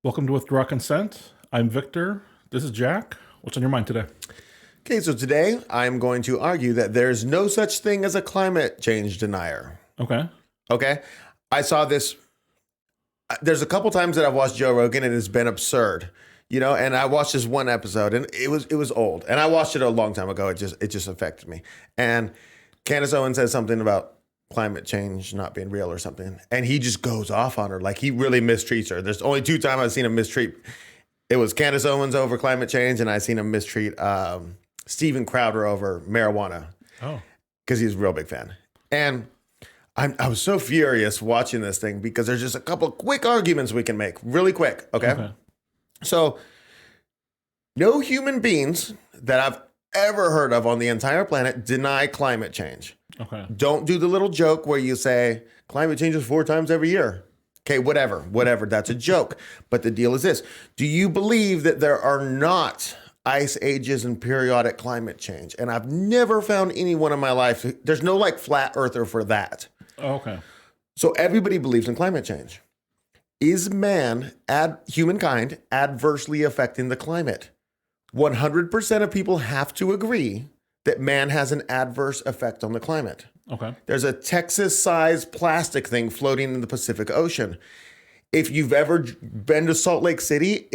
Welcome to Withdraw Consent. I'm Victor. This is Jack. What's on your mind today? Okay, so today I'm going to argue that there's no such thing as a climate change denier. Okay. Okay? I saw this. There's a couple times that I've watched Joe Rogan and it's been absurd, and I watched this one episode and it was old. And I watched it a long time ago. It just affected me. And Candace Owens says something about climate change not being real or something. And he just goes off on her. Like he really mistreats her. There's only two times I've seen him mistreat. It was Candace Owens over climate change, and I seen him mistreat Steven Crowder over marijuana. Oh. Because he's a real big fan. And I was so furious watching this thing because there's just a couple of quick arguments we can make really quick. Okay. So no human beings that I've ever heard of on the entire planet deny climate change. Okay. Don't do the little joke where you say climate changes 4 times every year. Okay, whatever. That's a joke. But the deal is this. Do you believe that there are not ice ages and periodic climate change? And I've never found anyone in my life. There's no like flat earther for that. Okay. So everybody believes in climate change. Is humankind adversely affecting the climate? 100% of people have to agree that man has an adverse effect on the climate. Okay. There's a Texas-sized plastic thing floating in the Pacific Ocean. If you've ever been to Salt Lake City,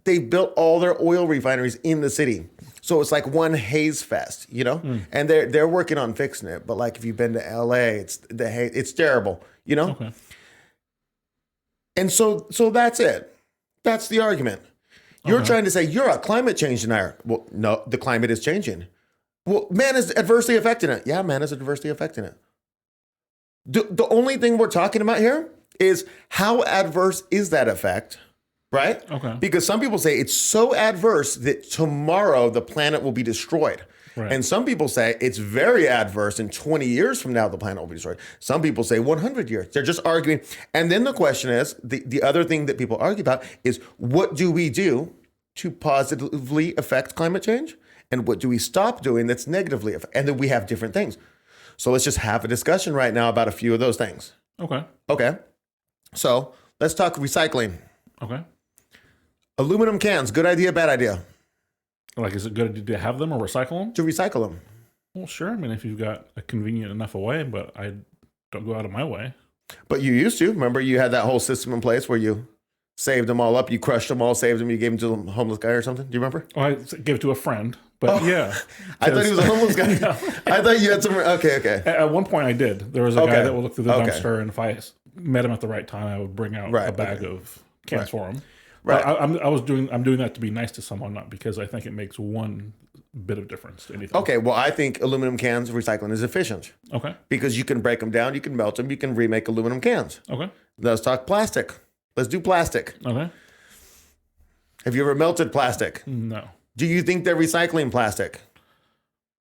they built all their oil refineries in the city. So it's like one haze fest, And they're working on fixing it. But like if you've been to LA, it's terrible, Okay. And so that's it. That's the argument. You're trying to say you're a climate change denier. Well, no, the climate is changing. Well, man is adversely affecting it. Yeah, man is adversely affecting it. The only thing we're talking about here is how adverse is that effect, right? Okay. Because some people say it's so adverse that tomorrow the planet will be destroyed. Right. And some people say it's very adverse and 20 years from now the planet will be destroyed. Some people say 100 years. They're just arguing. And then the question is, the other thing that people argue about is what do we do to positively affect climate change? And what do we stop doing that's negatively affect? And then we have different things. So let's just have a discussion right now about a few of those things. Okay. So let's talk recycling. Okay. Aluminum cans, good idea, bad idea? Like, is it good to have them or recycle them? To recycle them. Well, sure. I mean, if you've got a convenient enough way, but I don't go out of my way. But you used to. Remember, you had that whole system in place where you saved them all up. You crushed them all, saved them. You gave them to a homeless guy or something. Do you remember? Well, I gave it to a friend, but yeah. I thought he was a homeless guy. No. I thought you had some. Okay. At one point I did. There was a guy that would look through the Okay. dumpster, and if I met him at the right time, I would bring out a bag of cans for him. Right. I'm doing that to be nice to someone, not because I think it makes one bit of difference to anything. Okay, well, I think aluminum cans recycling is efficient. Okay. Because you can break them down, you can melt them, you can remake aluminum cans. Okay. Let's talk plastic. Let's do plastic. Okay. Have you ever melted plastic? No. Do you think they're recycling plastic?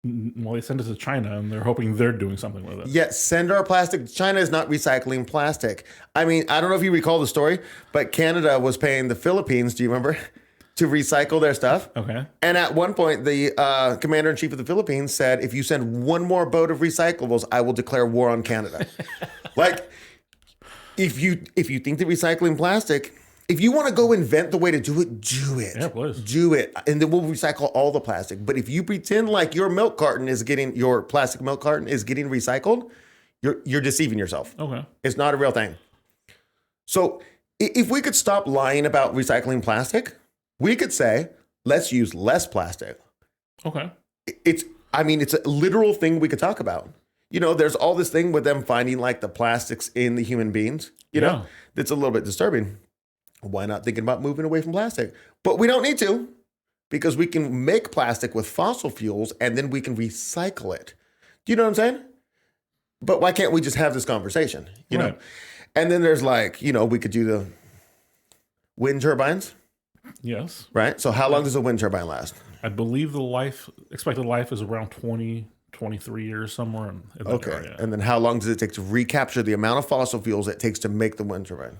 Well, they send it to China, and they're hoping they're doing something with it. Yes, send our plastic. China is not recycling plastic. I mean, I don't know if you recall the story, but Canada was paying the Philippines, do you remember, to recycle their stuff. Okay. And at one point, the commander-in-chief of the Philippines said, if you send one more boat of recyclables, I will declare war on Canada. Like, if you think that recycling plastic, if you want to go invent the way to do it, do it. Yeah, please. Do it. And then we'll recycle all the plastic. But if you pretend like your plastic milk carton is getting recycled, you're deceiving yourself. Okay. It's not a real thing. So if we could stop lying about recycling plastic, we could say, let's use less plastic. Okay. It's a literal thing we could talk about. There's all this thing with them finding like the plastics in the human beings, that's a little bit disturbing. Why not thinking about moving away from plastic? But we don't need to, because we can make plastic with fossil fuels and then we can recycle it. Do you know what I'm saying? But why can't we just have this conversation? You know? And then there's we could do the wind turbines. Yes. Right? So how long does a wind turbine last? I believe the expected life is around 20, 23 years, somewhere in that area. And then how long does it take to recapture the amount of fossil fuels it takes to make the wind turbine?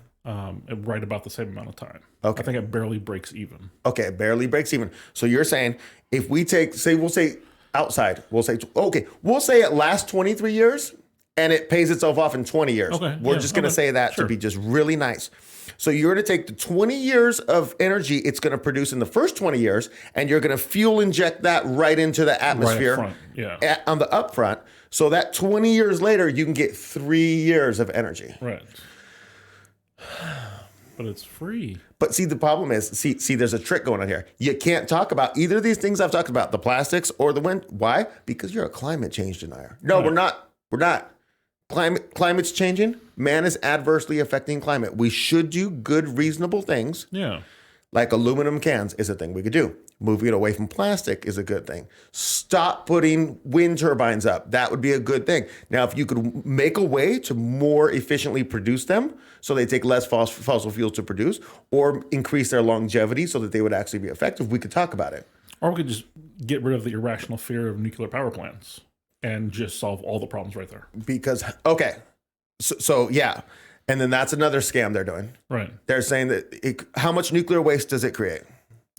Right about the same amount of time. Okay. I think it barely breaks even. Okay, it barely breaks even. So you're saying if we we'll say outside, we'll say it lasts 23 years and it pays itself off in 20 years. Okay, We're yeah, just going to okay, say that sure. to be just really nice. So you're going to take the 20 years of energy it's going to produce in the first 20 years, and you're going to fuel inject that right into the atmosphere Right up front. Yeah. on the upfront. So that 20 years later, you can get 3 years of energy. Right. But it's free. But see, the problem is, see, there's a trick going on here. You can't talk about either of these things I've talked about, the plastics or the wind. Why? Because you're a climate change denier. No, we're not. We're not. Climate's changing. Man is adversely affecting climate. We should do good, reasonable things. Yeah. Like aluminum cans is a thing we could do. Moving away from plastic is a good thing. Stop putting wind turbines up. That would be a good thing. Now, if you could make a way to more efficiently produce them so they take less fossil fuels to produce, or increase their longevity so that they would actually be effective, we could talk about it. Or we could just get rid of the irrational fear of nuclear power plants and just solve all the problems right there. Because, okay, so yeah. And then that's another scam they're doing. Right. They're saying that how much nuclear waste does it create?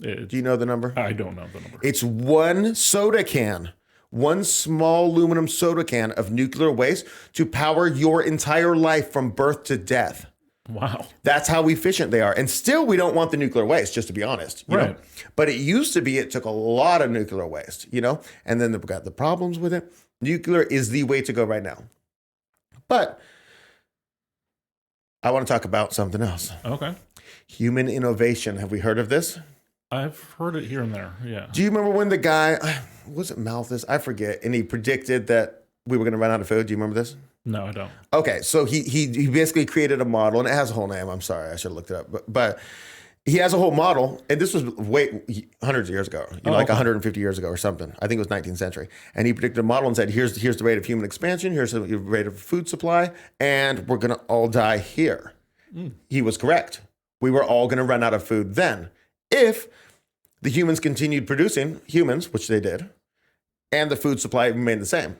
Do you know the number? I don't know the number. It's one soda can, one small aluminum soda can of nuclear waste to power your entire life from birth to death. Wow. That's how efficient they are. And still, we don't want the nuclear waste, just to be honest. You know? But it used to be it took a lot of nuclear waste, and then they've got the problems with it. Nuclear is the way to go right now. But I want to talk about something else. Okay. Human innovation. Have we heard of this? I've heard it here and there. Yeah. Do you remember when the guy, was it Malthus? I forget. And he predicted that we were going to run out of food. Do you remember this? No, I don't. Okay. So he basically created a model, and it has a whole name. I'm sorry. I should have looked it up. But he has a whole model. And this was hundreds of years ago, like 150 years ago or something. I think it was 19th century. And he predicted a model and said, here's the rate of human expansion. Here's the rate of food supply. And we're going to all die here. He was correct. We were all going to run out of food then. If the humans continued producing humans, which they did, and the food supply remained the same.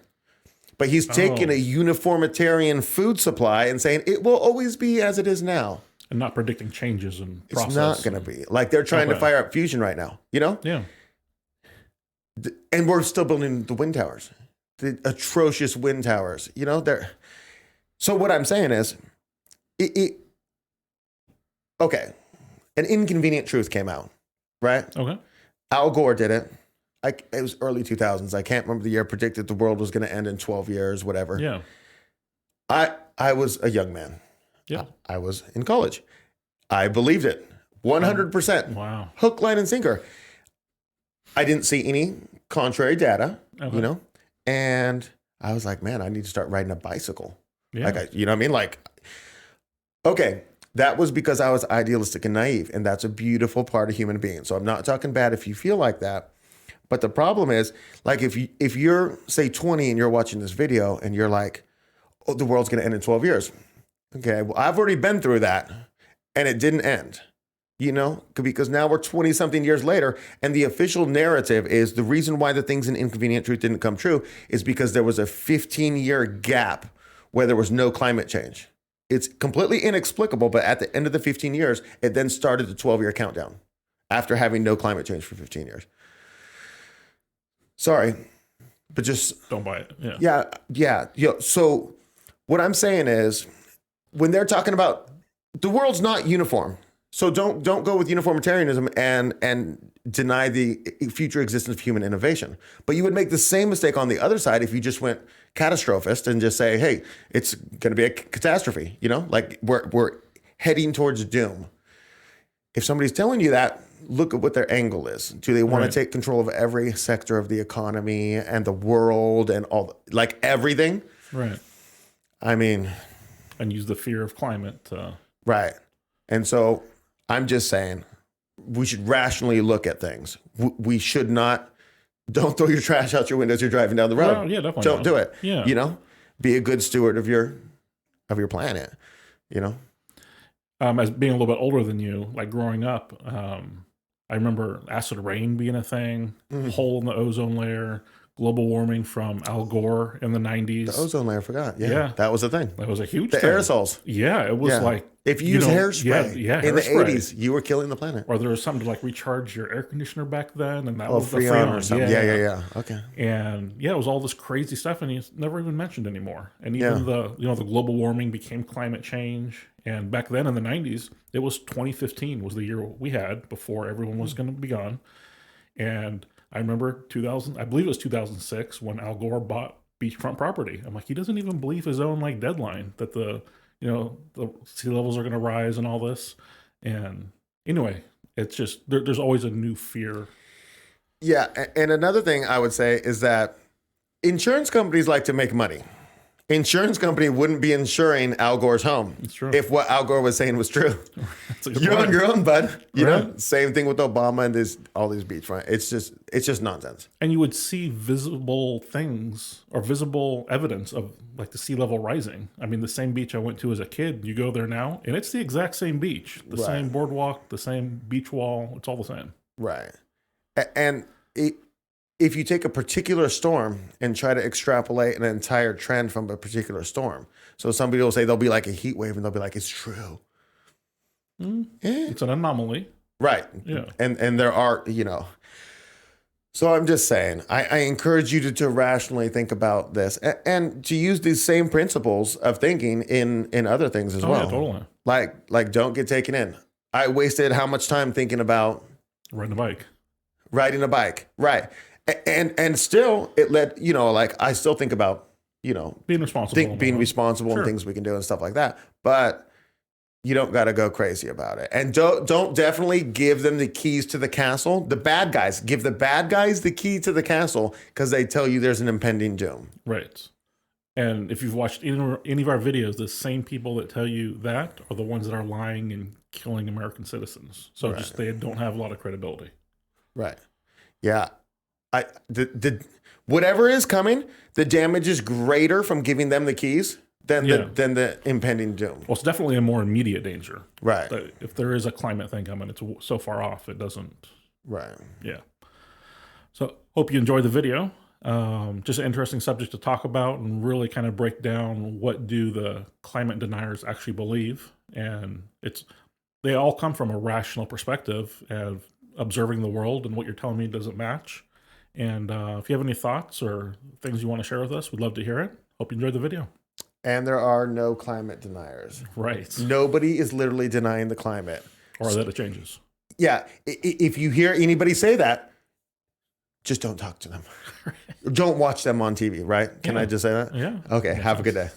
But he's taking a uniformitarian food supply and saying it will always be as it is now. And not predicting changes in process. It's not going to be. Like they're trying to fire up fusion right now, Yeah. And we're still building the wind towers, the atrocious wind towers, So what I'm saying is, okay, an inconvenient truth came out. Right? Okay. Al Gore did it. It was early 2000s. I can't remember the year. Predicted the world was going to end in 12 years, whatever. Yeah. I was a young man. Yeah. I was in college. I believed it 100%. Wow. Hook, line, and sinker. I didn't see any contrary data, and I was like, man, I need to start riding a bicycle. Yeah. You know what I mean? Like, okay. That was because I was idealistic and naive, and that's a beautiful part of human being. So I'm not talking bad if you feel like that. But the problem is, like, if you're, say, 20 and you're watching this video and you're like, oh, the world's going to end in 12 years. Okay, well, I've already been through that, and it didn't end, because now we're 20-something years later, and the official narrative is the reason why the things in Inconvenient Truth didn't come true is because there was a 15-year gap where there was no climate change. It's completely inexplicable, but at the end of the 15 years, it then started the 12-year countdown after having no climate change for 15 years. Sorry, but just... Don't buy it. Yeah. So what I'm saying is, when they're talking about the world's not uniform, so don't go with uniformitarianism and deny the future existence of human innovation. But you would make the same mistake on the other side if you just went catastrophist and just say, hey, it's going to be a catastrophe, like we're heading towards doom. If somebody's telling you that, look at what their angle is. Do they want to take control of every sector of the economy and the world and like everything? Right. I mean... And use the fear of climate. Right. And so I'm just saying we should rationally look at things. We should not... Don't throw your trash out your window as you're driving down the road. Well, yeah, definitely. Don't do it. Yeah. Be a good steward of your planet, As being a little bit older than you, like growing up, I remember acid rain being a thing, hole in the ozone layer, global warming from Al Gore in the 90s. The ozone layer, I forgot. Yeah, Yeah. that was the thing. That was a huge The thing. aerosols. Yeah, it was like if you use hairspray in the hairspray. 80s, you were killing the planet. Or there was something to like recharge your air conditioner back then, and that Oh, was the Freon or Freon. something. Yeah. Okay. And yeah, it was all this crazy stuff, and it's never even mentioned anymore. And even the the global warming became climate change. And back then in the 90s, it was 2015 was the year we had before everyone was going to be gone. And I remember 2000, I believe it was 2006 when Al Gore bought beachfront property. I'm like, he doesn't even believe his own like deadline that the sea levels are going to rise and all this. And anyway, it's just there's always a new fear. Yeah, and another thing I would say is that insurance companies like to make money. Insurance company wouldn't be insuring Al Gore's home if what Al Gore was saying was true. You're on your own, bud. You know, same thing with Obama and all these beachfront. It's just nonsense. And you would see visible things or visible evidence of like the sea level rising. I mean, the same beach I went to as a kid, you go there now, and it's the exact same beach, the same boardwalk, the same beach wall. It's all the same. Right. And if you take a particular storm and try to extrapolate an entire trend from a particular storm. So somebody will say there'll be like a heat wave and they'll be like, it's true. It's an anomaly. Right. Yeah. And there are, so I'm just saying, I encourage you to rationally think about this and to use these same principles of thinking in other things as well. Yeah, totally. Like don't get taken in. I wasted how much time thinking about riding a bike. Right. And still it led, like I still think about, being responsible, and things we can do and stuff like that. But you don't got to go crazy about it. And don't definitely give them the keys to the castle. The bad guys, give the bad guys the key to the castle because they tell you there's an impending doom. Right. And if you've watched any of our videos, the same people that tell you that are the ones that are lying and killing American citizens. So just they don't have a lot of credibility. Right. Yeah. Whatever is coming, the damage is greater from giving them the keys than the impending doom. Well, it's definitely a more immediate danger. Right. But if there is a climate thing coming, it's so far off, it doesn't. Right. Yeah. So hope you enjoyed the video. Just an interesting subject to talk about and really kind of break down what do the climate deniers actually believe. And they all come from a rational perspective of observing the world, and what you're telling me doesn't match. And if you have any thoughts or things you want to share with us, we'd love to hear it. Hope you enjoyed the video. And there are no climate deniers. Right. Nobody is literally denying the climate. Or that it changes. Yeah. If you hear anybody say that, just don't talk to them. Don't watch them on TV, right? Can I just say that? Yeah. Okay. Have a good day.